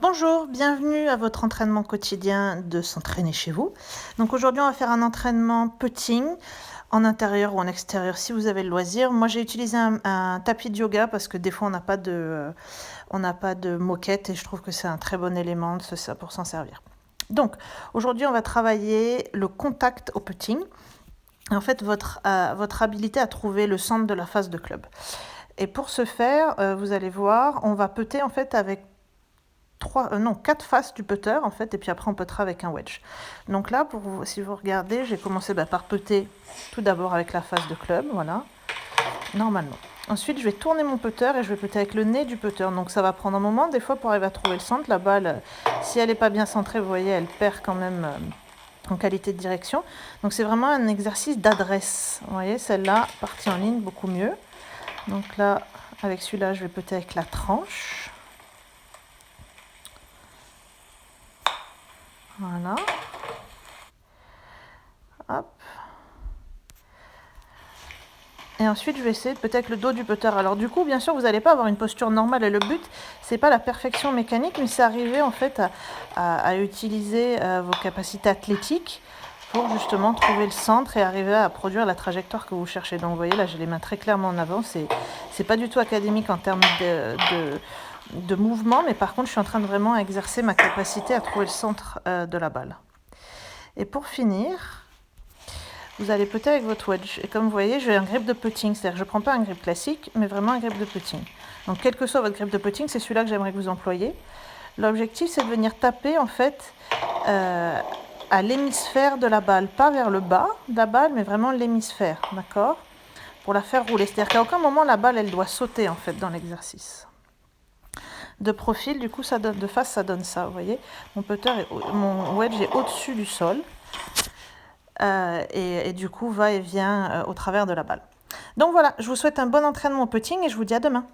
Bonjour, bienvenue à votre entraînement quotidien de s'entraîner chez vous. Donc aujourd'hui on va faire un entraînement putting en intérieur ou en extérieur si vous avez le loisir. Moi j'ai utilisé un tapis de yoga parce que des fois on n'a pas de moquette et je trouve que c'est un très bon élément pour s'en servir. Donc aujourd'hui on va travailler le contact au putting. En fait votre habilité à trouver le centre de la face de club. Et pour ce faire, vous allez voir, on va putter en fait avec 4 faces du putter en fait, et puis après on puttera avec un wedge. Donc là, si vous regardez, j'ai commencé par putter tout d'abord avec la face de club, voilà, normalement. Ensuite, je vais tourner mon putter et je vais putter avec le nez du putter. Donc ça va prendre un moment, des fois, pour arriver à trouver le centre. La balle, si elle n'est pas bien centrée, vous voyez, elle perd quand même en qualité de direction. Donc c'est vraiment un exercice d'adresse. Vous voyez, celle-là, partie en ligne, beaucoup mieux. Donc là, avec celui-là, je vais putter avec la tranche. Voilà. Hop. Et ensuite, je vais essayer peut-être le dos du putter. Alors du coup, bien sûr, vous n'allez pas avoir une posture normale. Et le but, c'est pas la perfection mécanique, mais c'est arriver en fait à utiliser vos capacités athlétiques pour justement trouver le centre et arriver à produire la trajectoire que vous cherchez. Donc vous voyez, là, j'ai les mains très clairement en avant. C'est pas du tout académique en termes de mouvement, mais par contre, je suis en train de vraiment exercer ma capacité à trouver le centre de la balle. Et pour finir, vous allez putter avec votre wedge. Et comme vous voyez, j'ai un grip de putting. C'est-à-dire que je ne prends pas un grip classique, mais vraiment un grip de putting. Donc, quel que soit votre grip de putting, c'est celui-là que j'aimerais que vous employiez. L'objectif, c'est de venir taper, en fait, à l'hémisphère de la balle. Pas vers le bas de la balle, mais vraiment l'hémisphère, d'accord? Pour la faire rouler. C'est-à-dire qu'à aucun moment, la balle, elle doit sauter, en fait, dans l'exercice. De profil, du coup, ça donne, de face, ça donne ça, vous voyez. Mon wedge est au-dessus du sol. Et du coup va et vient au travers de la balle. Donc voilà, je vous souhaite un bon entraînement au putting et je vous dis à demain.